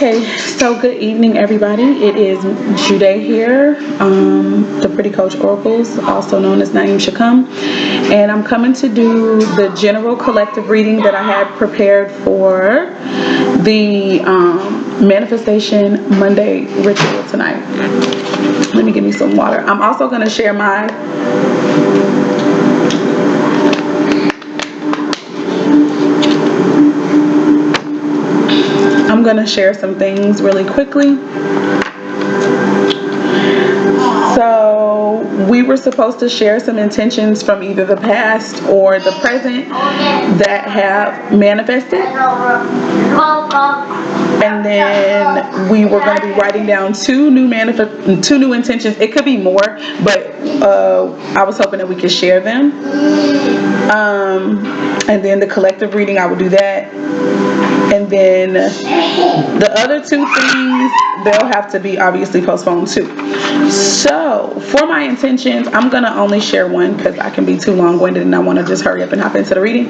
Okay, so good evening, everybody. It is Jude here, the Pretty Coach Oracles, also known as Naeem Shakam, and I'm coming to do the general collective reading that I had prepared for the Manifestation Monday ritual tonight. Let me give me some water. I'm also going to share I'm going to share some things really quickly. So we were supposed to share some intentions from either the past or the present that have manifested. And then we were going to be writing down two new intentions. It could be more, but I was hoping that we could share them. And then the collective reading, I would do that. And then the other two things, they'll have to be obviously postponed too. So for my intentions, I'm going to only share one because I can be too long-winded and I want to just hurry up and hop into the reading.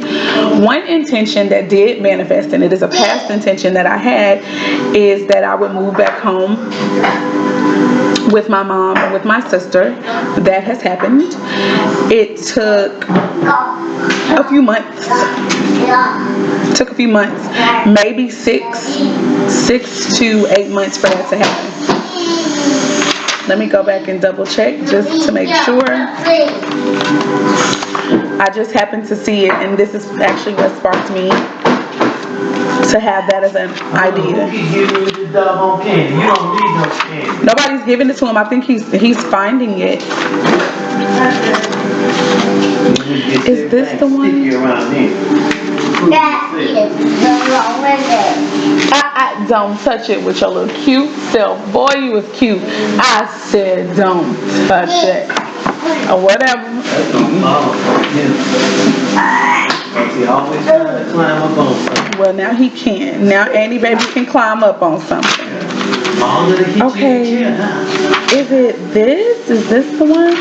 One intention that did manifest, and it is a past intention that I had, is that I would move back home with my mom and with my sister. That has happened. It took a few months. Maybe six to 8 months for that to happen. Let me go back and double check just to make sure. I just happened to see it, and this is actually what sparked me to have that as an idea. Nobody's giving it to him. I think he's finding it. Is this the one? I don't touch it with your little cute self. Boy, you was cute. I said don't touch it. Or whatever. Well, now he can. Now Andy baby can climb up on something. Okay. Is it this? Is this the one?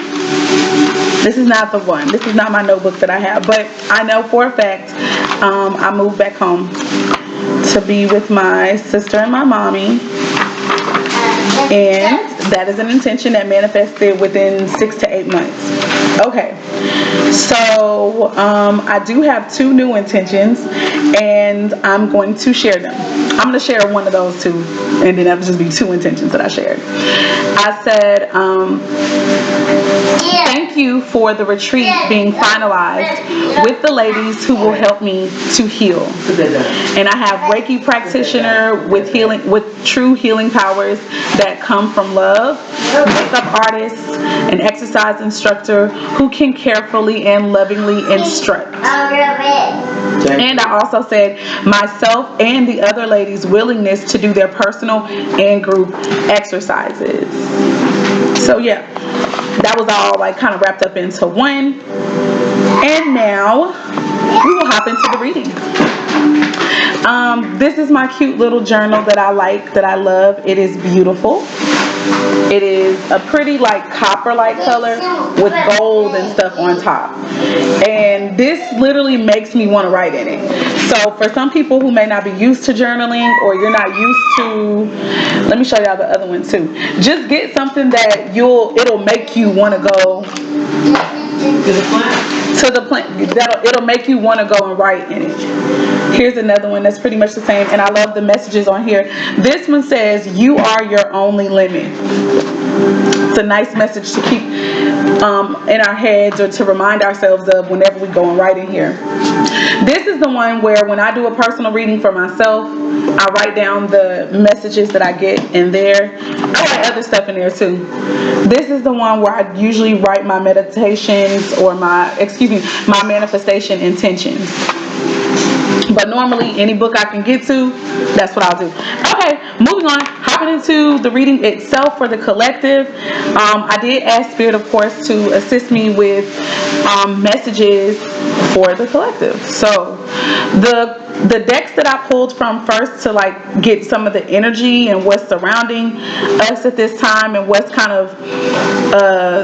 This is not the one. This is not my notebook that I have. But I know for a fact I moved back home to be with my sister and my mommy. And that is an intention that manifested within 6 to 8 months. Okay, so I do have two new intentions, and I'm going to share them. I'm going to share one of those two, and then that'll just be two intentions that I shared. I said, thank you for the retreat being finalized with the ladies who will help me to heal. And I have Reiki practitioner with true healing powers that come from love, makeup artist, an exercise instructor who can carefully and lovingly instruct. And I also said myself and the other ladies' willingness to do their personal and group exercises. So yeah, that was all like kind of wrapped up into one. And now we will hop into the reading. This is my cute little journal that I like, that I love. It is beautiful. It is a pretty like copper-like color with gold and stuff on top. And this literally makes me want to write in it. So for some people who may not be used to journaling, or you're not used to, let me show y'all the other one too. Just get something that it'll make you want to go to the plant. It'll make you want to go and write in it. Here's another one that's pretty much the same, and I love the messages on here. This one says, you are your only limit. It's a nice message to keep in our heads, or to remind ourselves of whenever we go and write in here. This is the one where when I do a personal reading for myself, I write down the messages that I get in there. I write other stuff in there too. This is the one where I usually write my meditations, or my manifestation intentions. But normally any book I can get to, that's what I'll do. Okay, moving on, hopping into the reading itself for the collective. I did ask Spirit, of course, to assist me with messages for the collective. So the decks that I pulled from first to like get some of the energy and what's surrounding us at this time, and what's kind of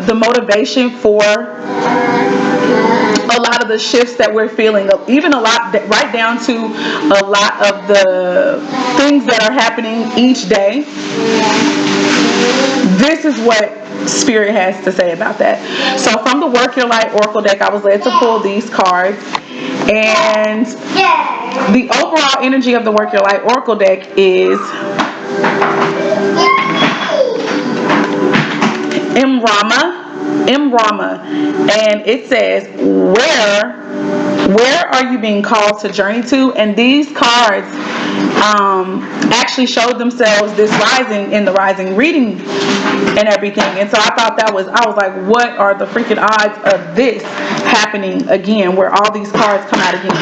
the motivation for a lot of the shifts that we're feeling, even a lot, right down to a lot of the things that are happening each day. This is what Spirit has to say about that. So from the Work Your Light Oracle deck, I was led to pull these cards. And the overall energy of the Work Your Light Oracle deck is Imrama, and it says, where are you being called to journey to? And these cards actually showed themselves this rising in the rising reading and everything. And so I thought I was like, what are the freaking odds of this happening again, where all these cards come out again?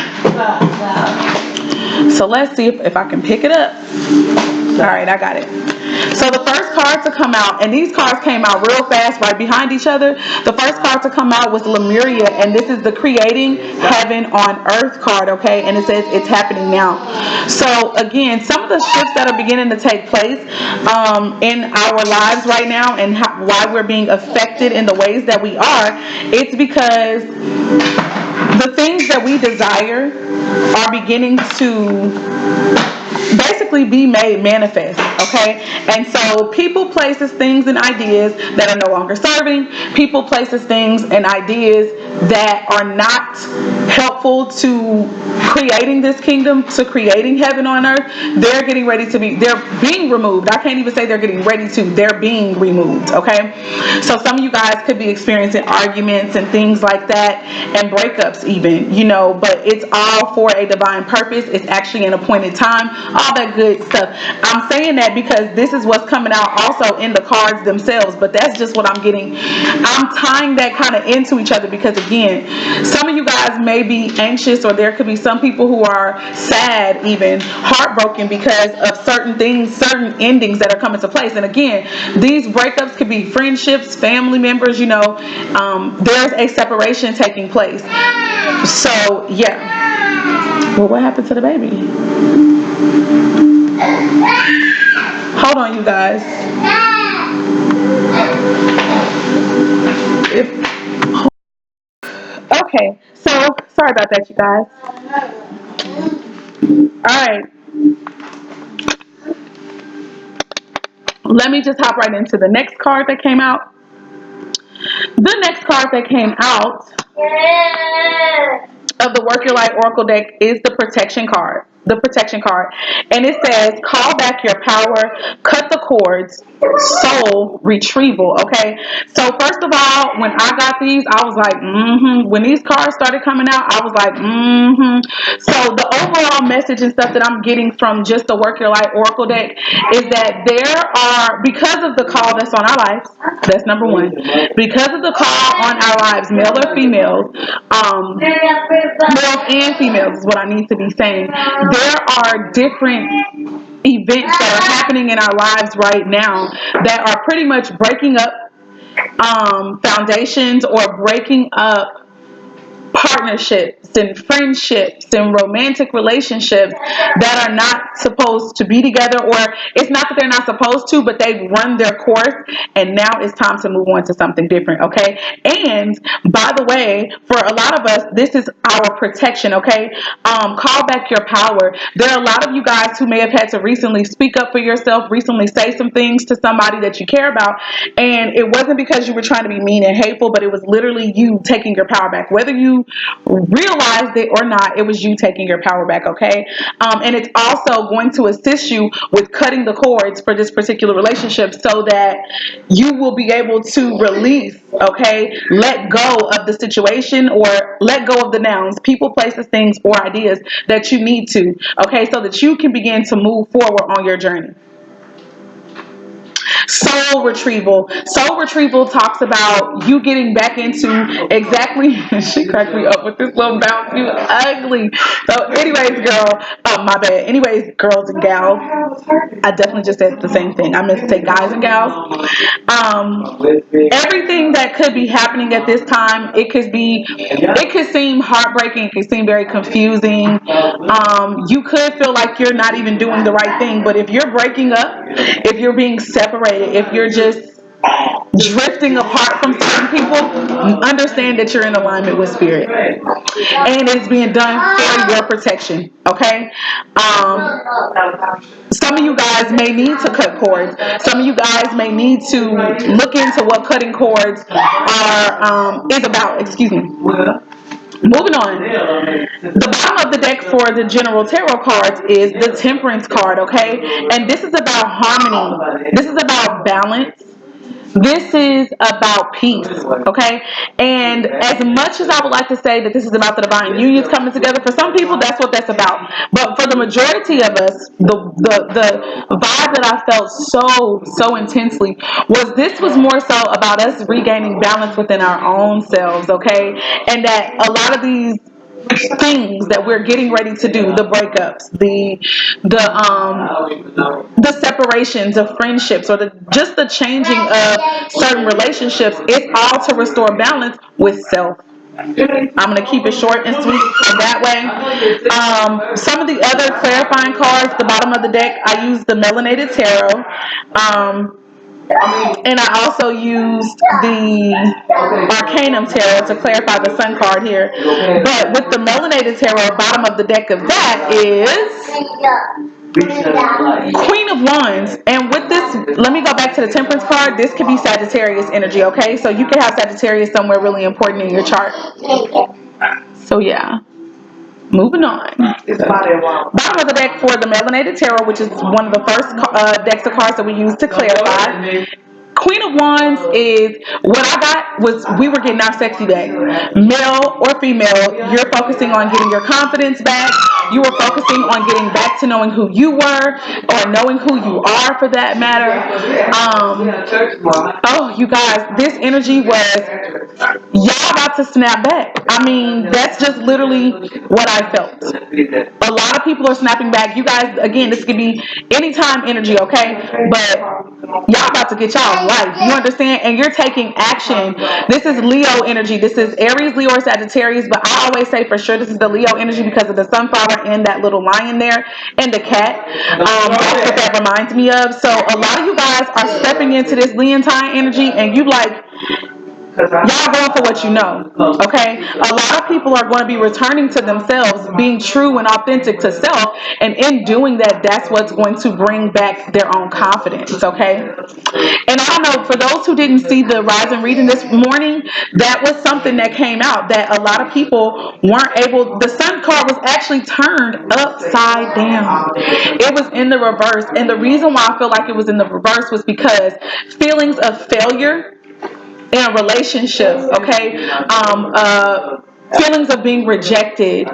So let's see if I can pick it up. All right, I got it. So the first card to come out, and these cards came out real fast right behind each other. The first card to come out was Lemuria, and this is the Creating Heaven on Earth card, okay? And it says it's happening now. So again, some of the shifts that are beginning to take place in our lives right now, and why we're being affected in the ways that we are, it's because the things that we desire are beginning to basically be made manifest, okay? And so people, places, things, and ideas that are no longer serving, people, places, things, and ideas that are not helpful to creating this kingdom, to creating heaven on earth, they're being removed. I can't even say they're getting ready to, they're being removed, okay? So some of you guys could be experiencing arguments and things like that, and breakups even, but it's all for a divine purpose. It's actually an appointed time, all that good stuff. I'm saying that because this is what's coming out also in the cards themselves, but that's just what I'm getting. I'm tying that kind of into each other because, again, some of you guys may be anxious, or there could be some people who are sad, even heartbroken because of certain things, certain endings that are coming to place. And again, these breakups could be friendships, family members, there's a separation taking place. So yeah. Well, what happened to the baby? Hold on, you guys. Okay, so sorry about that, you guys. Alright. Let me just hop right into the next card that came out. The next card that came out of the Work Your Light Oracle deck is the protection card. The protection card. And it says, call back your power, cut the cords, soul retrieval. Okay. So first of all, when I got these, I was like, when these cards started coming out, I was like, So the overall message and stuff that I'm getting from just the Work Your Light Oracle deck is that there are, because of the call that's on our lives, that's number one, because of the call on our lives, male or females, males and females is what I need to be saying. There are different events that are happening in our lives right now that are pretty much breaking up foundations, or breaking up partnerships and friendships and romantic relationships that are not supposed to be together, or it's not that they're not supposed to, but they've run their course and now it's time to move on to something different, okay? And by the way, for a lot of us, this is our protection, okay? Call back your power. There are a lot of you guys who may have had to recently speak up for yourself, recently say some things to somebody that you care about, and it wasn't because you were trying to be mean and hateful, but it was literally you taking your power back. Whether you realized it or not, it was you taking your power back, okay? And it's also going to assist you with cutting the cords for this particular relationship so that you will be able to release, okay? Let go of the situation, or let go of the nouns, people, places, things, or ideas that you need to, okay? So that you can begin to move forward on your journey. Soul retrieval. Soul retrieval talks about you getting back into exactly, she cracked me up with this little bounce, you ugly. So anyways, girl, my bad. Anyways, girls and gals, I definitely just said the same thing. I meant to say guys and gals. Everything that could be happening at this time, it could seem heartbreaking, it could seem very confusing. You could feel like you're not even doing the right thing, but if you're breaking up, if you're being separated, if you're just drifting apart from certain people, understand that you're in alignment with spirit, and it's being done for your protection. Okay. Some of you guys may need to cut cords. Some of you guys may need to look into what cutting cords is about. Excuse me. Moving on. The bottom of the deck for the general tarot cards is the Temperance card, okay? And this is about harmony. This is about balance. This is about peace, okay? And as much as I would like to say that this is about the divine unions coming together, for some people, that's what that's about. But for the majority of us, the vibe that I felt so intensely was more so about us regaining balance within our own selves, okay? And that a lot of these things that we're getting ready to do, the breakups, the separations of friendships, or just the changing of certain relationships, it's all to restore balance with self. I'm going to keep it short and sweet in that way. Some of the other clarifying cards, the bottom of the deck, I use the Melanated Tarot. And I also used the Arcanum Tarot to clarify the Sun card here. But with the Melanated Tarot, bottom of the deck of that is Queen of Wands. And with this, let me go back to the Temperance card. This could be Sagittarius energy, okay? So you can have Sagittarius somewhere really important in your chart. So yeah. Moving on. Bottom of the deck for the Melanated Tarot, which is one of the first decks of cards that we use to clarify. Queen of Wands is what I got was we were getting our sexy back. Male or female, you're focusing on getting your confidence back. You were focusing on getting back to knowing who you were, or knowing who you are for that matter. Oh, you guys, this energy was y'all about to snap back. I mean, that's just literally what I felt. A lot of people are snapping back. You guys, again, this could be anytime energy, okay? But y'all about to get y'all life. You understand? And you're taking action. This is Leo energy. This is Aries, Leo, or Sagittarius. But I always say for sure this is the Leo energy because of the sunflower and that little lion there and the cat. That's what that reminds me of. So a lot of you guys are stepping into this Leontine energy, and you like, y'all going for what you know, okay? A lot of people are going to be returning to themselves, being true and authentic to self, and in doing that, that's what's going to bring back their own confidence, okay? And I don't know, for those who didn't see the Rising reading this morning, that was something that came out, that a lot of people weren't able, the Sun card was actually turned upside down. It was in the reverse, and the reason why I feel like it was in the reverse was because feelings of failure in a relationship, okay? Feelings of being rejected,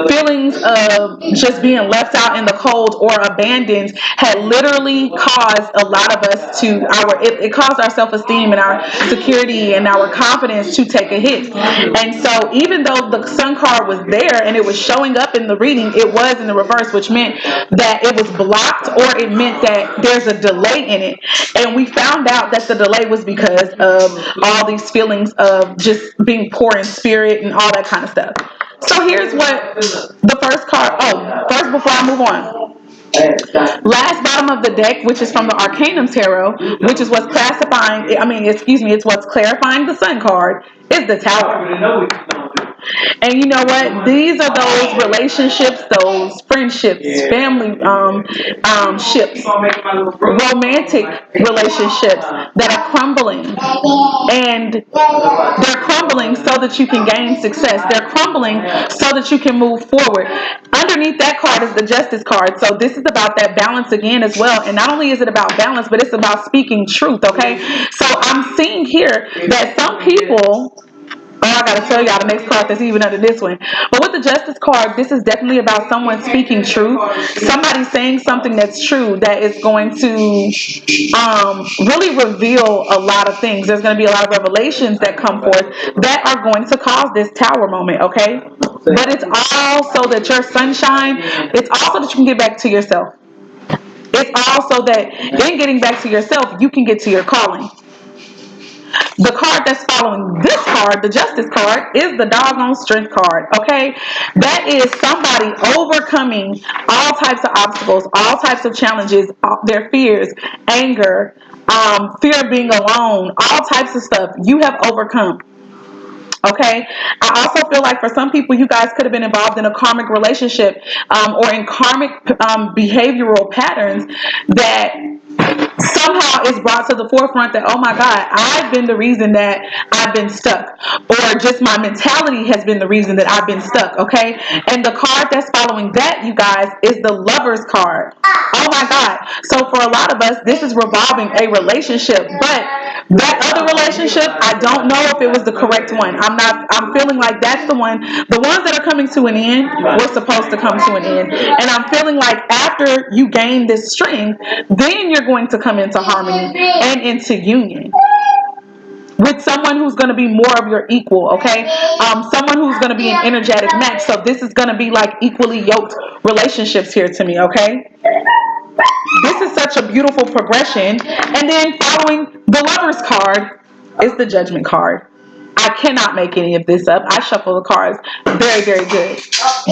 feelings of just being left out in the cold or abandoned had literally caused a lot of us to it caused our self-esteem and our security and our confidence to take a hit. And so even though the Sun card was there and it was showing up in the reading, it was in the reverse, which meant that it was blocked, or it meant that there's a delay in it. And we found out that the delay was because of all these feelings of just being poor in spirit and all that kind of stuff. So here's what the first card, first before I move on. Last bottom of the deck, which is from the Arcanum Tarot, which is what's it's what's clarifying the Sun card, is the Tower. And you know what? These are those relationships, those friendships, family ships, romantic relationships that are crumbling. And they're crumbling so that you can gain success. They're crumbling so that you can move forward. Underneath that card is the Justice card. So this is about that balance again as well. And not only is it about balance, but it's about speaking truth, okay? So I'm seeing here that some people... I gotta tell y'all the next card that's even under this one. But with the Justice card, this is definitely about someone speaking truth. Somebody saying something that's true that is going to really reveal a lot of things. There's going to be a lot of revelations that come forth that are going to cause this Tower moment, okay? But it's all so that your sunshine, it's also that you can get back to yourself. It's also that in getting back to yourself, you can get to your calling. The card that's following this card, the Justice card, is the doggone Strength card, okay? That is somebody overcoming all types of obstacles, all types of challenges, their fears, anger, fear of being alone, all types of stuff you have overcome. Okay. I also feel like for some people, you guys could have been involved in a karmic relationship, or in karmic behavioral patterns that somehow is brought to the forefront that, oh my God, I've been the reason that I've been stuck, or just my mentality has been the reason that I've been stuck. Okay. And the card that's following that, you guys, is the Lover's card. Oh my God. So for a lot of us, this is revolving a relationship, but that other relationship, I don't know if it was the correct one. I'm feeling like that's the one. The ones that are coming to an end were supposed to come to an end. And I'm feeling like after you gain this strength, then you're going to come into harmony and into union with someone who's going to be more of your equal. Okay. Someone who's going to be an energetic match. So this is going to be like equally yoked relationships here to me. Okay. This is such a beautiful progression. And then following the Lover's card is the Judgment card. I cannot make any of this up. I shuffle the cards very, very good.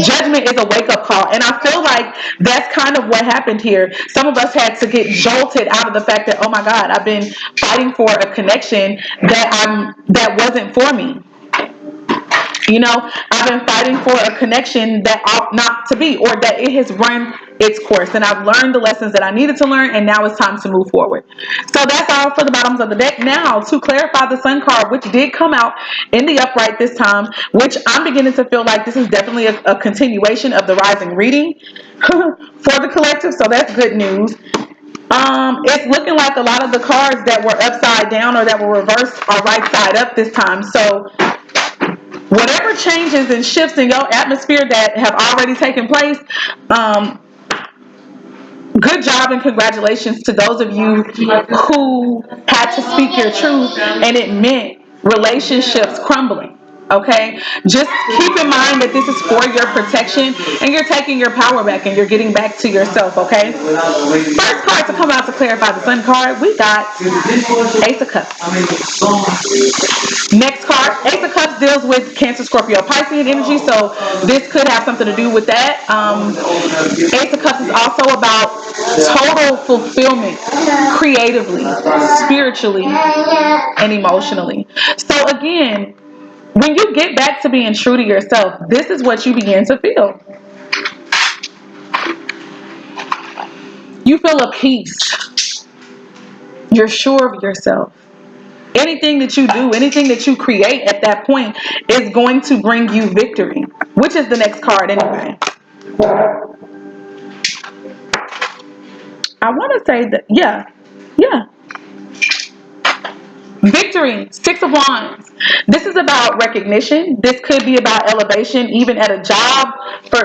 Judgment is a wake-up call. And I feel like that's kind of what happened here. Some of us had to get jolted out of the fact that, oh my God, I've been fighting for a connection that wasn't for me. You know, I've been fighting for a connection that ought not to be, or that it has run its course. And I've learned the lessons that I needed to learn, and now it's time to move forward. So that's all for the bottoms of the deck. Now, to clarify the Sun card, which did come out in the upright this time, which I'm beginning to feel like this is definitely a continuation of the rising reading for the collective. So that's good news. It's looking like a lot of the cards that were upside down or that were reversed are right side up this time. So whatever changes and shifts in your atmosphere that have already taken place, good job and congratulations to those of you who had to speak your truth and it meant relationships crumbling. Okay, just keep in mind that this is for your protection and you're taking your power back and you're getting back to yourself. Okay, first card to come out to clarify the Sun card, we got Ace of Cups. Next card, Ace of Cups deals with Cancer, Scorpio, Piscean energy, so this could have something to do with that. Ace of Cups is also about total fulfillment, creatively, spiritually, and emotionally. So again, when you get back to being true to yourself, this is what you begin to feel. You feel a peace. You're sure of yourself. Anything that you do, anything that you create at that point is going to bring you victory, which is the next card anyway. I want to say that, yeah. Victory, Six of Wands. This is about recognition. This could be about elevation, even at a job,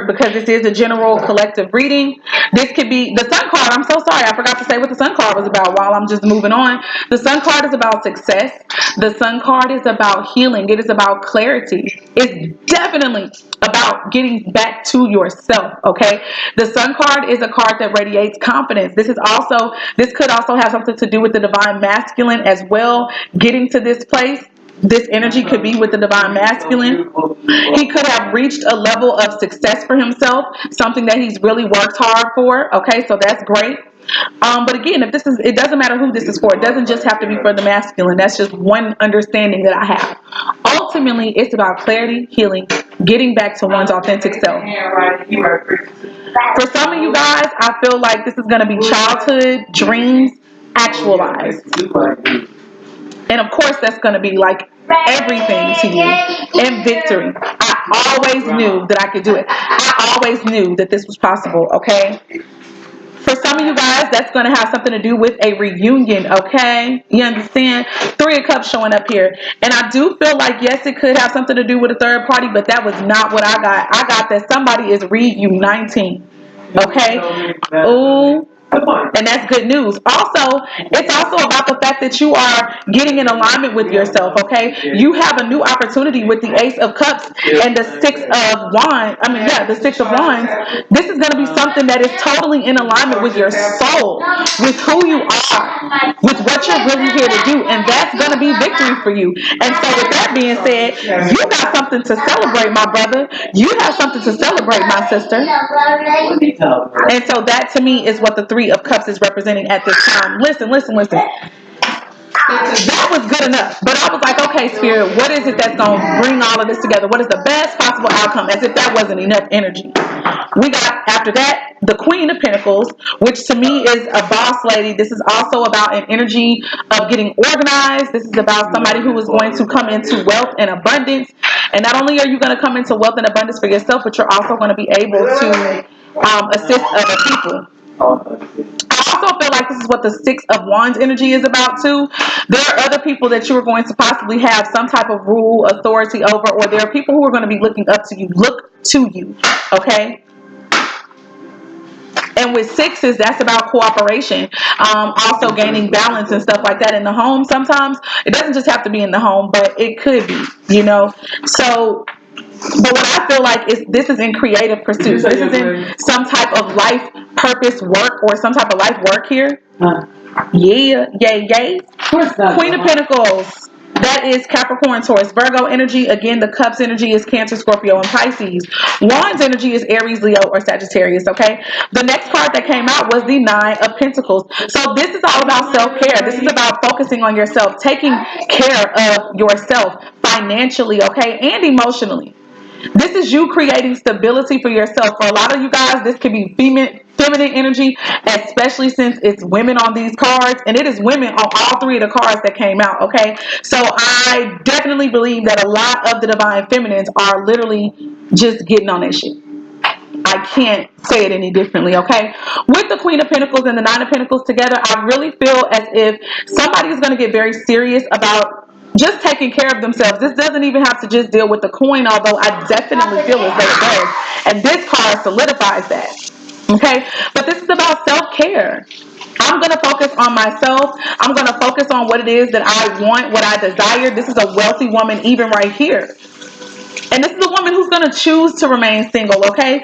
because this is a general collective reading. This could be the Sun card. I'm so sorry, I forgot to say what the Sun card was about while I'm just moving on. The Sun card is about success. The Sun card is about healing. It is about clarity. It's definitely about getting back to yourself. Okay, the Sun card is a card that radiates confidence. This could also have something to do with the divine masculine as well. Getting to this place, this energy could be with the divine masculine. He could have reached a level of success for himself, something that he's really worked hard for. Okay, so that's great. But again, it doesn't matter who this is for. It doesn't just have to be for the masculine. That's just one understanding that I have. Ultimately, it's about clarity, healing, getting back to one's authentic self. For some of you guys, I feel like this is going to be childhood dreams actualized. And of course, that's going to be like everything to you and victory. I always knew that I could do it. I always knew that this was possible, okay? For some of you guys, that's going to have something to do with a reunion, okay? You understand? Three of Cups showing up here. And I do feel like, yes, it could have something to do with a third party, but that was not what I got. I got that somebody is reuniting, okay? Ooh. And that's good news. Also, it's also about the fact that you are getting in alignment with yourself, okay? You have a new opportunity with the Ace of Cups and the Six of Wands. The Six of Wands. This is going to be something that is totally in alignment with your soul, with who you are, with what you're really here to do. And that's going to be victory for you. And so with that being said, you got something to celebrate, my brother. You have something to celebrate, my sister. And so that to me is what the Three Three of Cups is representing at this time. Listen. That was good enough. But I was like, okay, Spirit, what is it that's going to bring all of this together? What is the best possible outcome? As if that wasn't enough energy. We got, after that, the Queen of Pentacles, which to me is a boss lady. This is also about an energy of getting organized. This is about somebody who is going to come into wealth and abundance. And not only are you going to come into wealth and abundance for yourself, but you're also going to be able to assist other people. I also feel like this is what the Six of Wands energy is about too. There are other people that you are going to possibly have some type of rule, authority over, or there are people who are going to be looking up to you, okay? And with sixes, that's about cooperation, also gaining balance and stuff like that in the home. Sometimes it doesn't just have to be in the home, but it could be, you know. So, but what I feel like is this is in creative pursuits. This is in some type of life purpose work or some type of life work here. Yeah, yay. Queen of Pentacles. That is Capricorn, Taurus, Virgo energy. Again, the Cups energy is Cancer, Scorpio, and Pisces. Wands energy is Aries, Leo, or Sagittarius, okay? The next card that came out was the Nine of Pentacles. So this is all about self-care. This is about focusing on yourself, taking care of yourself financially, okay, and emotionally. This is you creating stability for yourself. For a lot of you guys, this could be feminine energy, especially since it's women on these cards, and it is women on all three of the cards that came out, okay? So I definitely believe that a lot of the divine feminines are literally just getting on that shit. I can't say it any differently, okay? With the Queen of Pentacles and the Nine of Pentacles together, I really feel as if somebody is going to get very serious about just taking care of themselves. This doesn't even have to just deal with the coin, although I definitely feel as though it does. And this card solidifies that, okay? But this is about self-care. I'm going to focus on myself. I'm going to focus on what it is that I want, what I desire. This is a wealthy woman even right here. And this is a woman who's going to choose to remain single, okay?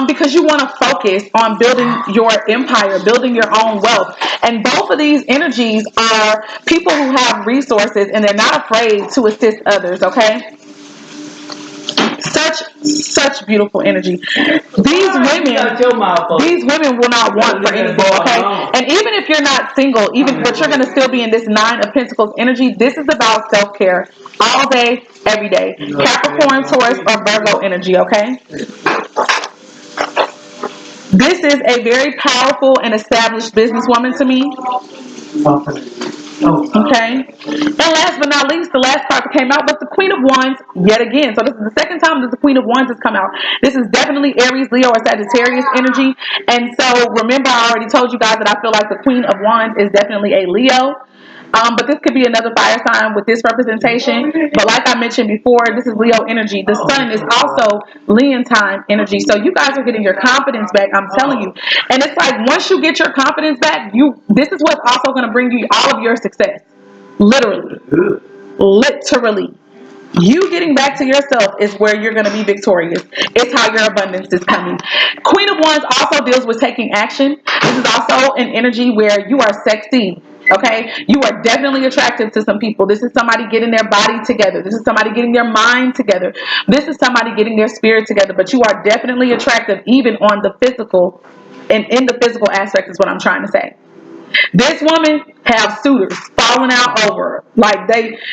Because you want to focus on building your empire, building your own wealth. And both of these energies are people who have resources and they're not afraid to assist others, okay? Such beautiful energy. These women will not want for anything, okay? And even if you're not single, but you're going to still be in this Nine of Pentacles energy, this is about self-care all day, every day. Capricorn, Taurus, or Virgo energy, okay? This is a very powerful and established businesswoman to me. Okay. And last but not least, the last card that came out was the Queen of Wands yet again. So this is the second time that the Queen of Wands has come out. This is definitely Aries, Leo, or Sagittarius energy. And so remember, I already told you guys that I feel like the Queen of Wands is definitely a Leo. But this could be another fire sign with this representation. But like I mentioned before, this is Leo energy. The sun is also Leontine energy. So you guys are getting your confidence back, I'm telling you. And it's like once you get your confidence back, this is what's also going to bring you all of your success. Literally. You getting back to yourself is where you're going to be victorious. It's how your abundance is coming. Queen of Wands also deals with taking action. This is also an energy where you are sexy. Okay, you are definitely attractive to some people. This is somebody getting their body together. This is somebody getting their mind together. This is somebody getting their spirit together. But you are definitely attractive even on the physical, and in the physical aspect is what I'm trying to say. This woman have suitors falling out over her. Like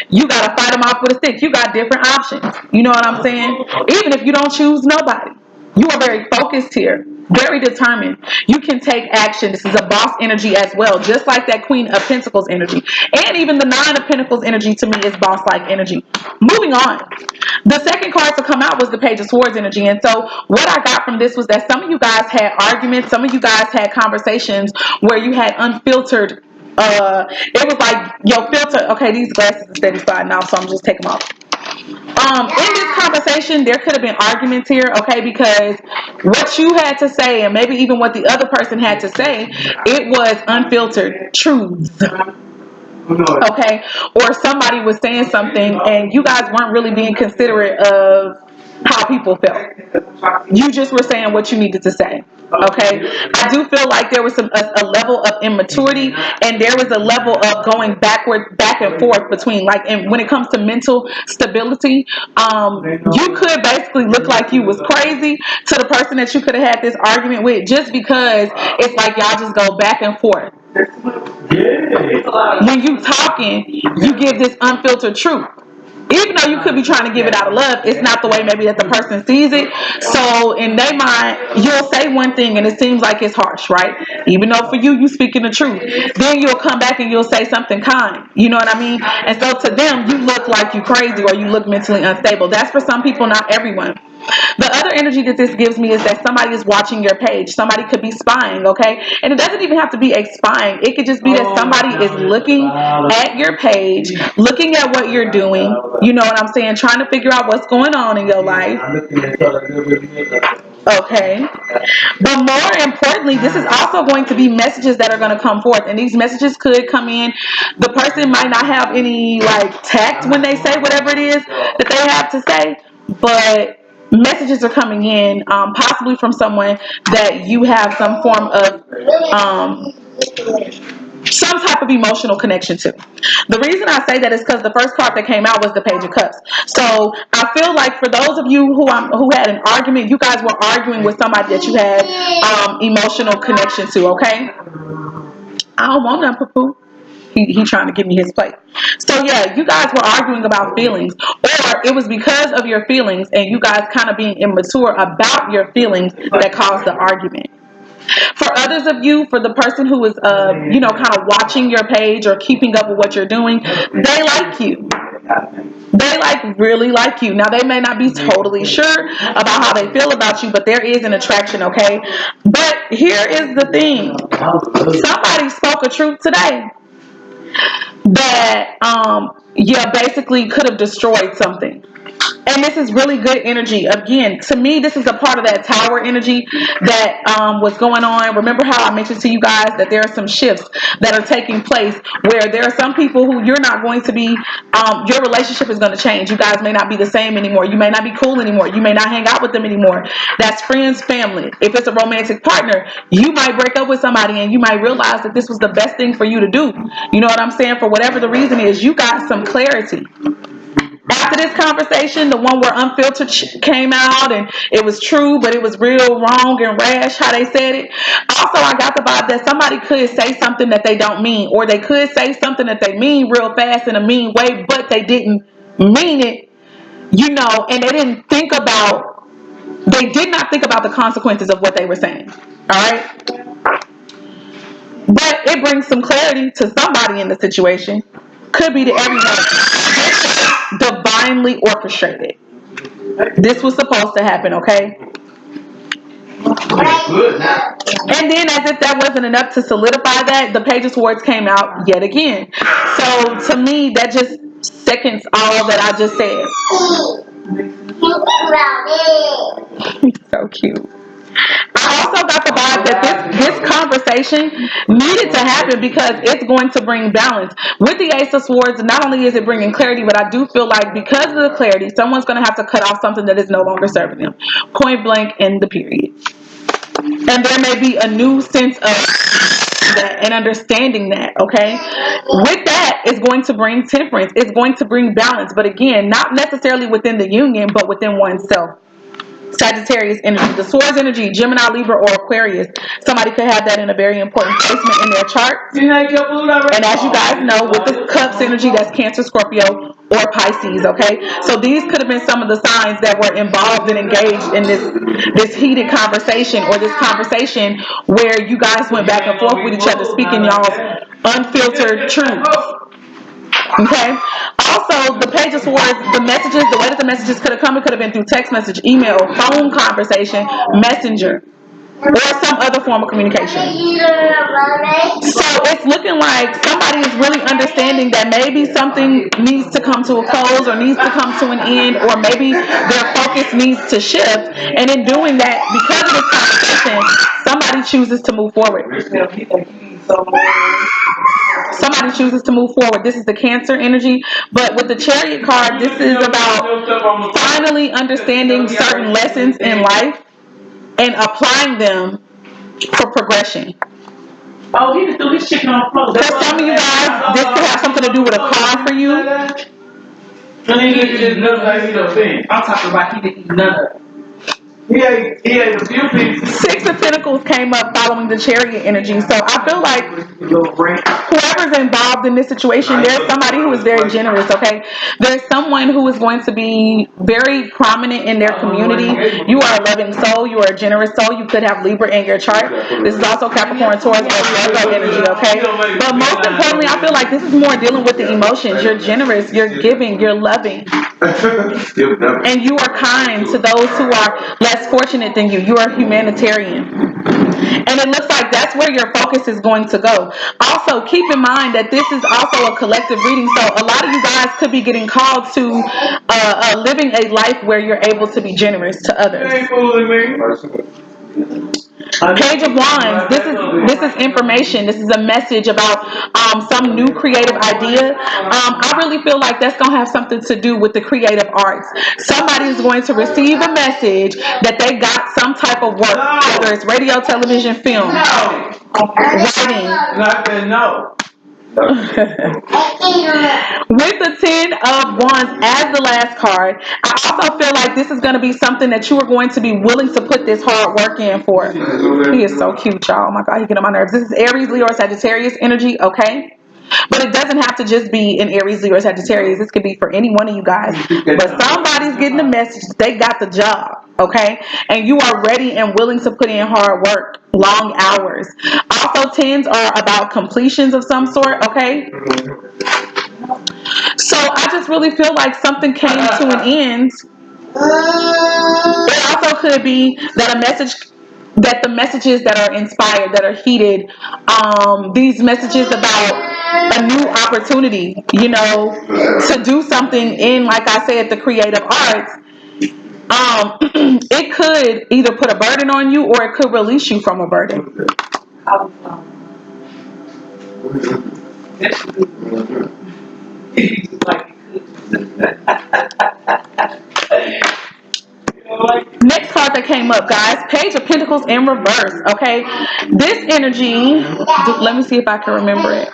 you gotta fight them off with a stick. You got different options. You know what I'm saying? Even if you don't choose nobody, you are very focused here, very determined. You can take action. This is a boss energy as well, just like that Queen of Pentacles energy, and even the Nine of Pentacles energy to me is boss-like energy. Moving on, the second card to come out was the Page of Swords energy, and so what I got from this was that some of you guys had arguments, some of you guys had conversations where you had unfiltered. It was like your filter. Okay, these glasses are steady sliding off, so I'm just taking them off. In this conversation, there could have been arguments here, okay, because what you had to say, and maybe even what the other person had to say, it was unfiltered truths, okay, or somebody was saying something, and you guys weren't really being considerate of how people felt. You just were saying what you needed to say. Okay, I do feel like there was a level of immaturity, and there was a level of going back and forth between, like, and when it comes to mental stability, you could basically look like you was crazy to the person that you could have had this argument with, just because it's like y'all just go back and forth. When you talking, you give this unfiltered truth. Even though you could be trying to give it out of love, it's not the way maybe that the person sees it. So in their mind, you'll say one thing and it seems like it's harsh, right? Even though for you speaking the truth. Then you'll come back and you'll say something kind. You know what I mean? And so to them, you look like you crazy or you look mentally unstable. That's for some people, not everyone. The other energy that this gives me is that somebody is watching your page. Somebody could be spying, okay? And it doesn't even have to be a spying. It could just be that somebody is looking at your page, looking at what you're doing, you know what I'm saying, trying to figure out what's going on in your life. Okay. But more importantly, this is also going to be messages that are going to come forth. And these messages could come in. The person might not have any, like, tact when they say whatever it is that they have to say. But messages are coming in, possibly from someone that you have some form of some type of emotional connection to. The reason I say that is because the first card that came out was the Page of Cups. So I feel like for those of you who had an argument, you guys were arguing with somebody that you had emotional connection to. Okay, I don't want none, poo-poo. He trying to give me his plate. So yeah, you guys were arguing about feelings, or it was because of your feelings and you guys kind of being immature about your feelings that caused the argument. For others of you, for the person who is, kind of watching your page or keeping up with what you're doing, they like you. They really like you. Now, they may not be totally sure about how they feel about you, but there is an attraction, okay? But here is the thing. Somebody spoke a truth today that, basically could have destroyed something. And this is really good energy. Again, to me, this is a part of that tower energy that was going on. Remember how I mentioned to you guys that there are some shifts that are taking place where there are some people who you're not going to be, your relationship is going to change. You guys may not be the same anymore. You may not be cool anymore. You may not hang out with them anymore. That's friends, family. If it's a romantic partner, you might break up with somebody and you might realize that this was the best thing for you to do. You know what I'm saying? For whatever the reason is, you got some clarity. After this conversation, the one where unfiltered came out and it was true, but it was real wrong and rash how they said it. Also, I got the vibe that somebody could say something that they don't mean, or they could say something that they mean real fast in a mean way, but they didn't mean it, and they did not think about the consequences of what they were saying. All right? But it brings some clarity to somebody in the situation. Could be to everyone. Divinely orchestrated. This was supposed to happen, okay? And then, as if that wasn't enough to solidify that, the Page of Swords came out yet again. So to me, that just seconds all that I just said. So cute. I also got the vibe that this conversation needed to happen because it's going to bring balance. With the Ace of Swords, not only is it bringing clarity, but I do feel like because of the clarity, someone's going to have to cut off something that is no longer serving them. Point blank in the period. And there may be a new sense of that and understanding that, okay? With that, it's going to bring temperance. It's going to bring balance. But again, not necessarily within the union, but within oneself. Sagittarius energy, the Swords energy, Gemini, Libra, or Aquarius. Somebody could have that in a very important placement in their chart. And as you guys know, with the Cups energy, that's Cancer, Scorpio, or Pisces, okay? So these could have been some of the signs that were involved and engaged in this heated conversation, or this conversation where you guys went back and forth with each other, speaking y'all's unfiltered truth. Okay. Also, the Page of Swords, the messages, the way that the messages could have come, it could have been through text message, email, phone conversation, messenger, or some other form of communication. So it's looking like somebody is really understanding that maybe something needs to come to a close or needs to come to an end, or maybe their focus needs to shift. And in doing that, because of this conversation, somebody chooses to move forward. Somebody chooses to move forward. This is the Cancer energy. But with the Chariot card, this is about finally understanding certain lessons in life and applying them for progression. Oh, he just threw his chicken on the floor. For some of you guys, this could have something to do with a car for you. I'm talking about he didn't eat none of it. He ate a few pieces. Six of Pentacles came up following the Chariot energy. So I feel like whoever's involved in this situation, there's somebody who is very generous, okay? There's someone who is going to be very prominent in their community. You are a loving soul. You are a generous soul. You could have Libra in your chart. This is also Capricorn, Taurus, or Virgo energy, okay? But most importantly, I feel like this is more dealing with the emotions. You're generous. You're giving. You're loving. And you are kind to those who are less fortunate than you. You are humanitarian. And it looks like that's where your focus is going to go. Also, keep in mind that this is also a collective reading. So a lot of you guys could be getting called to living a life where you're able to be generous to others. Page of Wands. This is information. This is a message about some new creative idea. I really feel like that's going to have something to do with the creative arts. Somebody is going to receive a message that they got some type of work, whether it's radio, television, film, writing. No. With the Ten of Wands as the last card, I also feel like this is going to be something that you are going to be willing to put this hard work in for. He is so cute, y'all. Oh my God, he get on my nerves. This is Aries, Leo, or Sagittarius energy, okay? But it doesn't have to just be in Aries, Leo, or Sagittarius. This could be for any one of you guys. But somebody's getting the message that they got the job, okay? And you are ready and willing to put in hard work, long hours. Also, tens are about completions of some sort, okay? So I just really feel like something came to an end. It also could be that the messages that are inspired, that are heated, these messages about a new opportunity, to do something in, like I said, the creative arts, it could either put a burden on you or it could release you from a burden. Next card that came up, guys, Page of Pentacles in reverse, okay? This energy, let me see if I can remember it.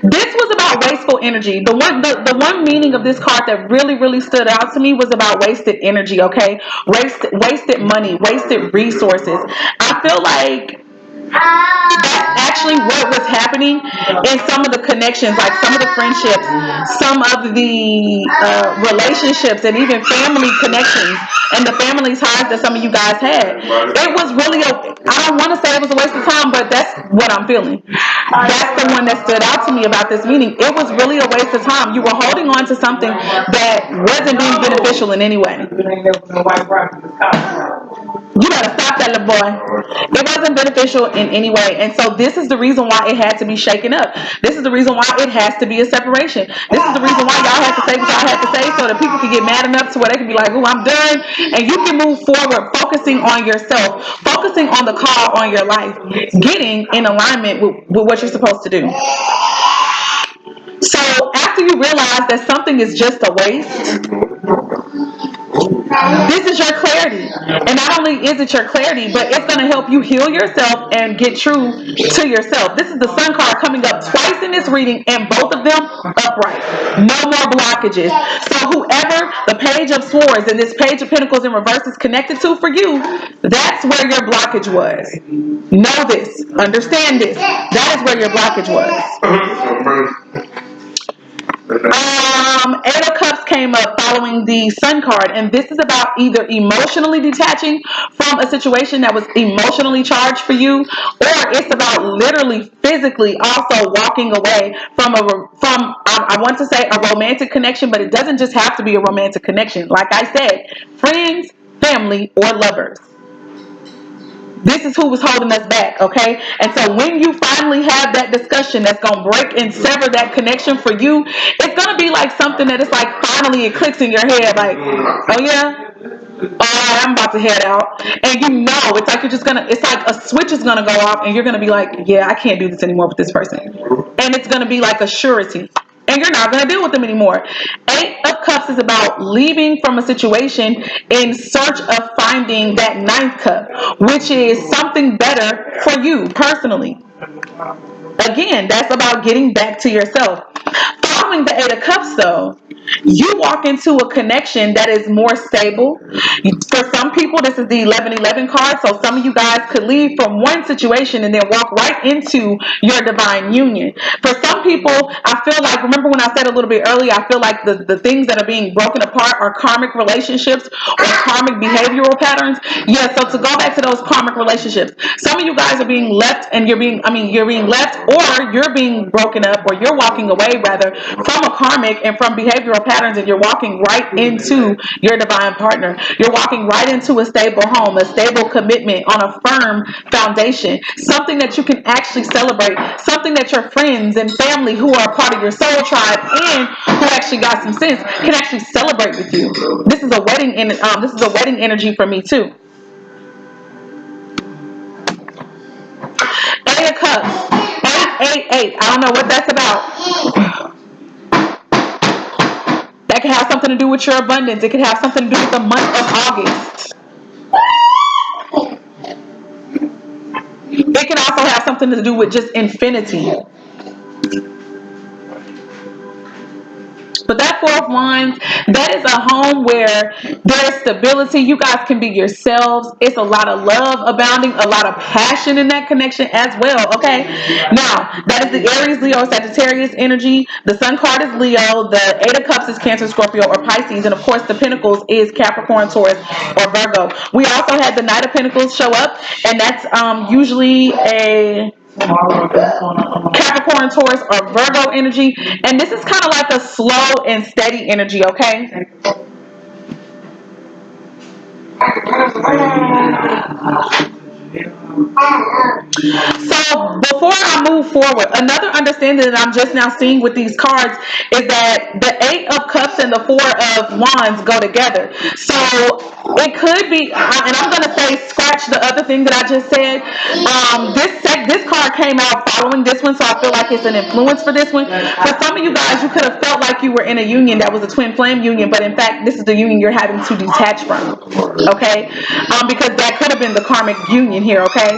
This was about wasteful energy. The one meaning of this card that really stood out to me was about wasted energy, okay? Wasted money, wasted resources. I feel like that's actually what was happening in some of the connections, like some of the friendships, some of the relationships, and even family connections and the family ties that some of you guys had. It was really I don't want to say it was a waste of time, but that's what I'm feeling. That's the one that stood out to me about this meeting. It was really a waste of time. You were holding on to something that wasn't being beneficial in any way. You gotta stop that, little boy. It wasn't beneficial in any way. And so this is the reason why it had to be shaken up. This is the reason why it has to be a separation. This is the reason why y'all had to say what y'all had to say so that people can get mad enough to where they can be like, oh, I'm done. And you can move forward focusing on yourself, focusing on the call on your life, getting in alignment with what you're supposed to do. So after you realize that something is just a waste, this is your clarity. And not only is it your clarity, but it's going to help you heal yourself and get true to yourself. This is the Sun card coming up twice in this reading, and both of them upright. No more blockages. So whoever the Page of Swords and this Page of Pentacles in reverse is connected to for you, that's where your blockage was. Know this. Understand this. That is where your blockage was. Eight of Cups came up following the Sun card, and this is about either emotionally detaching from a situation that was emotionally charged for you, or it's about literally physically also walking away from I want to say a romantic connection, but it doesn't just have to be a romantic connection. Like I said, friends, family, or lovers. This is who was holding us back, okay? And so when you finally have that discussion that's going to break and sever that connection for you, it's going to be like something that is like finally it clicks in your head like, oh yeah? Oh, I'm about to head out. And you know, it's like it's like a switch is gonna go off and you're gonna be like, yeah, I can't do this anymore with this person. And it's gonna be like a surety. And you're not gonna deal with them anymore. Eight of Cups is about leaving from a situation in search of finding that ninth cup, which is something better for you personally. Again, that's about getting back to yourself. Following the Eight of Cups, though, you walk into a connection that is more stable. For some people, this is the 1111 card, so some of you guys could leave from one situation and then walk right into your divine union. For some people, I feel like, remember when I said a little bit earlier, I feel like the things that are being broken apart are karmic relationships or karmic behavioral patterns. Yeah, so to go back to those karmic relationships, some of you guys are being left and you're being left, or you're being broken up, or you're walking away rather from a karmic and from behavioral patterns, and you're walking right into your divine partner. You're walking right into a stable home, a stable commitment on a firm foundation, something that you can actually celebrate, something that your friends and family who are a part of your soul tribe and who actually got some sense can actually celebrate with you. This is a wedding energy for me too. Eight of Cups. 888. I don't know what that's about. That can have something to do with your abundance. It can have something to do with the month of August. It can also have something to do with just infinity. But that Four of Wands, that is a home where there's stability. You guys can be yourselves. It's a lot of love abounding, a lot of passion in that connection as well, okay? Now, that is the Aries, Leo, Sagittarius energy. The Sun card is Leo. The Eight of Cups is Cancer, Scorpio, or Pisces. And, of course, the Pentacles is Capricorn, Taurus, or Virgo. We also had the Knight of Pentacles show up, and that's usually a Capricorn, Taurus, or Virgo energy. And this is kind of like a slow and steady energy, okay? So before I move forward, another understanding that I'm just now seeing with these cards is that the Eight of Cups and the Four of Wands go together. So it could be, and I'm going to say scratch the other thing that I just said. This card came out following this one, so I feel like it's an influence for this one. For some of you guys, you could have felt like you were in a union that was a twin flame union, but in fact, this is the union you're having to detach from. Okay, because that could have been the karmic union here. Okay,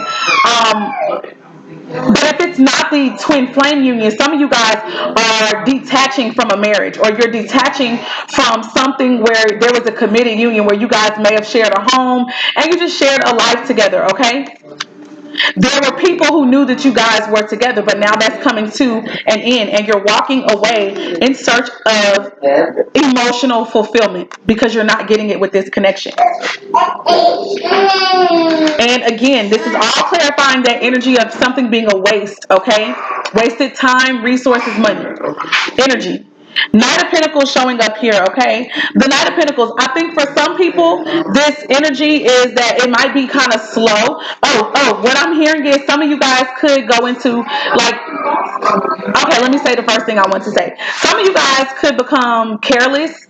but if it's not the twin flame union, some of you guys are detaching from a marriage, or you're detaching from something where there was a committed union where you guys may have shared a home and you just shared a life together. Okay. There were people who knew that you guys were together, but now that's coming to an end, and you're walking away in search of emotional fulfillment because you're not getting it with this connection. And again, this is all clarifying that energy of something being a waste, okay? Wasted time, resources, money, energy. Knight of Pentacles showing up here, okay? The Knight of Pentacles, I think for some people, this energy is that it might be kind of slow. What I'm hearing is some of you guys could go into, like, okay, let me say the first thing I want to say. Some of you guys could become careless.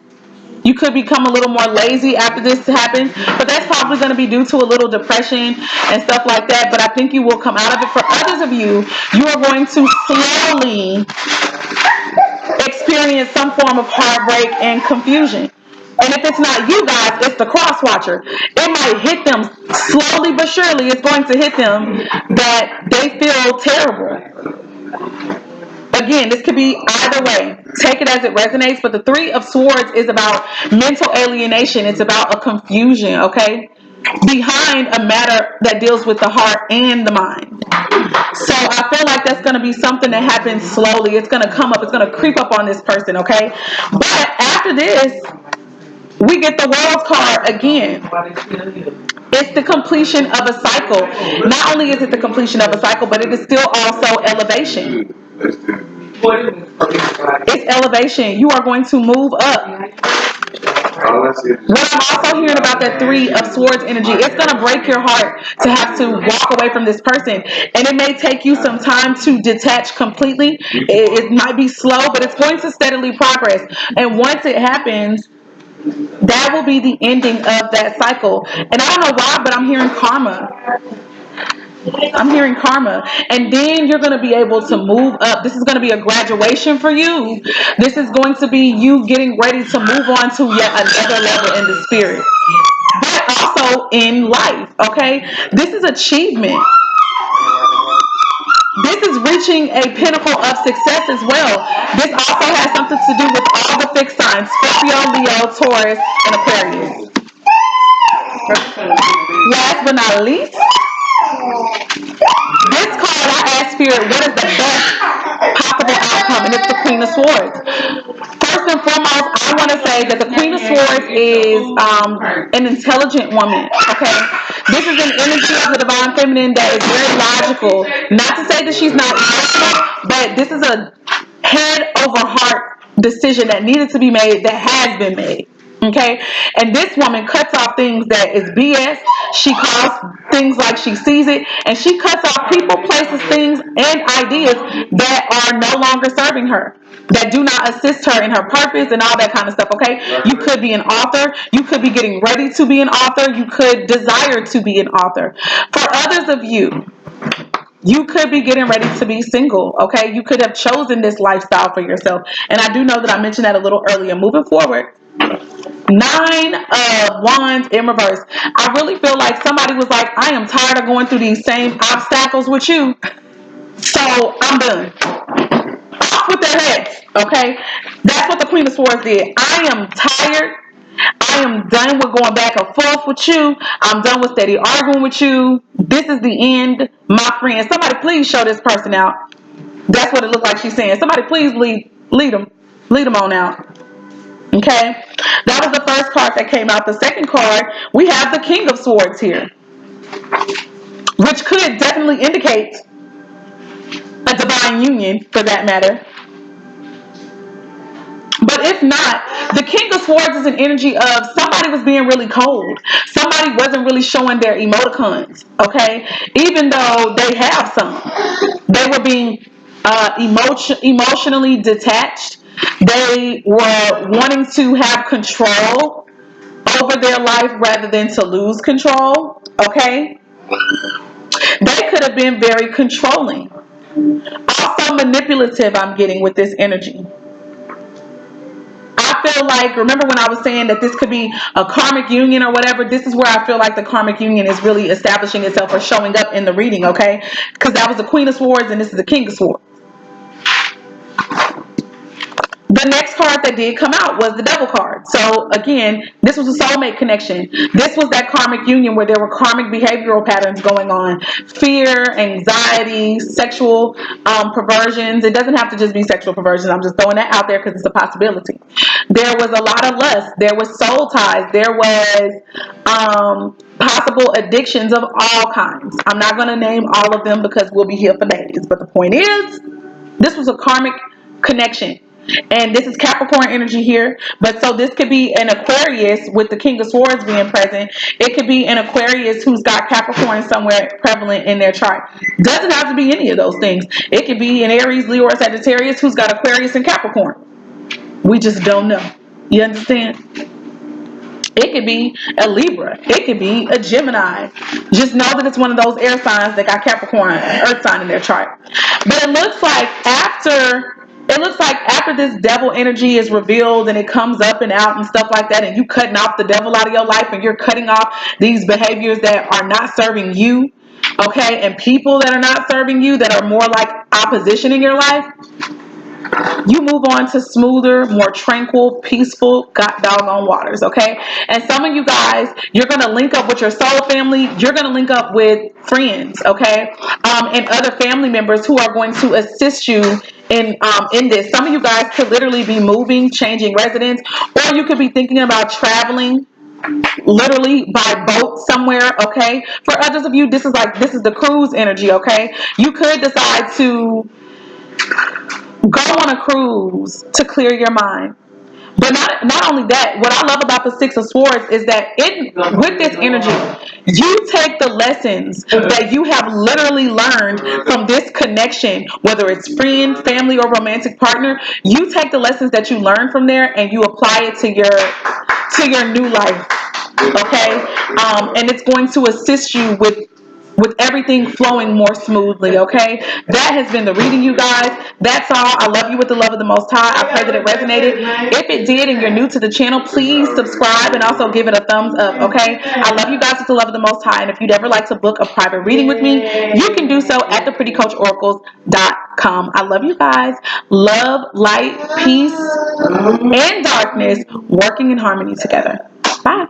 You could become a little more lazy after this happens, but that's probably going to be due to a little depression and stuff like that. But I think you will come out of it. For others of you, you are going to slowly experience some form of heartbreak and confusion. And if it's not you guys, it's the cross watcher. It might hit them slowly but surely. It's going to hit them that they feel terrible. Again, this could be either way. Take it as it resonates. But the Three of Swords is about mental alienation. It's about a confusion, okay? Behind a matter that deals with the heart and the mind. So I feel like that's going to be something that happens slowly. It's going to come up. It's going to creep up on this person, okay? But after this, we get the World card again. It's the completion of a cycle. Not only is it the completion of a cycle, but it is still also elevation. It's elevation. You are going to move up. What I'm also hearing about that Three of Swords energy, it's going to break your heart to have to walk away from this person. And it may take you some time to detach completely. It might be slow, but it's going to steadily progress. And once it happens, That will be the ending of that cycle. And I don't know why, but I'm hearing karma. I'm hearing karma. And then you're going to be able to move up. This is going to be a graduation for you. This is going to be you getting ready to move on to yet another level in the spirit, but also in life. Okay, this is achievement. This is reaching a pinnacle of success as well. This also has something to do with all the fixed signs: Scorpio, Leo, Taurus, and Aquarius. Last but not least, this card I asked Spirit, what is the best possible outcome? And it's the Queen of Swords. First and foremost, I want to say that the Queen of Swords is an intelligent woman. Okay, this is an energy of the divine feminine that is very logical. Not to say that she's not emotional, but this is a head over heart decision that needed to be made, that has been made. Okay, and this woman cuts off things that is BS. She calls things like she sees it, and she cuts off people, places, things, and ideas that are no longer serving her, that do not assist her in her purpose and all that kind of stuff. Okay, you could be an author, you could be getting ready to be an author, you could desire to be an author. For others of you, you could be getting ready to be single. Okay, you could have chosen this lifestyle for yourself, and I do know that I mentioned that a little earlier. Moving forward, 9 of Wands in reverse. I really feel like somebody was like, I am tired of going through these same obstacles with you, so I'm done. Off with their heads. Okay, that's what the Queen of Swords did. I am tired. I am done with going back and forth with you. I'm done with steady arguing with you. This is the end, my friend. Somebody please show this person out. That's what it looked like she's saying. Somebody please lead them on out. Okay, that was the first card that came out. The second card, we have the King of Swords here, which could definitely indicate a divine union for that matter. But if not, the King of Swords is an energy of somebody was being really cold. Somebody wasn't really showing their emoticons, okay? Even though they have some. They were being emotionally detached. They were wanting to have control over their life rather than to lose control, okay? They could have been very controlling. Also manipulative, I'm getting with this energy. I feel like, remember when I was saying that this could be a karmic union or whatever? This is where I feel like the karmic union is really establishing itself or showing up in the reading, okay? Because that was the Queen of Swords and this is the King of Swords. The next card that did come out was the Devil card. So again, this was a soulmate connection. This was that karmic union where there were karmic behavioral patterns going on. Fear, anxiety, sexual perversions. It doesn't have to just be sexual perversions. I'm just throwing that out there because it's a possibility. There was a lot of lust. There was soul ties. There was possible addictions of all kinds. I'm not going to name all of them because we'll be here for days. But the point is, this was a karmic connection. And this is Capricorn energy here. But so this could be an Aquarius with the King of Swords being present. It could be an Aquarius who's got Capricorn somewhere prevalent in their chart. Doesn't have to be any of those things. It could be an Aries, Leo, or Sagittarius who's got Aquarius and Capricorn. We just don't know. You understand? It could be a Libra. It could be a Gemini. Just know that it's one of those air signs that got Capricorn, earth sign in their chart. But it looks like after this devil energy is revealed and it comes up and out and stuff like that, and you cutting off the devil out of your life and you're cutting off these behaviors that are not serving you, okay, and people that are not serving you, that are more like opposition in your life, you move on to smoother, more tranquil, peaceful, god doggone waters, okay? And some of you guys, you're going to link up with your soul family. You're going to link up with friends, okay? And other family members who are going to assist you in this. Some of you guys could literally be moving, changing residence, or you could be thinking about traveling literally by boat somewhere, okay? For others of you, this is the cruise energy, okay? You could decide to go on a cruise to clear your mind. But not only that, what I love about the Six of Swords is that with this energy, you take the lessons that you have literally learned from this connection, whether it's friend, family, or romantic partner. You take the lessons that you learned from there and you apply it to your new life. Okay, and it's going to assist you with everything flowing more smoothly. Okay, that has been the reading, you guys. That's all. I love you with the love of the Most High. I pray that it resonated. If it did and you're new to the channel, please subscribe and also give it a thumbs up. Okay, I love you guys with the love of the Most High, and if you'd ever like to book a private reading with me, you can do so at theprettycoachoracles.com. I love you guys. Love, light, peace, and darkness working in harmony together. Bye.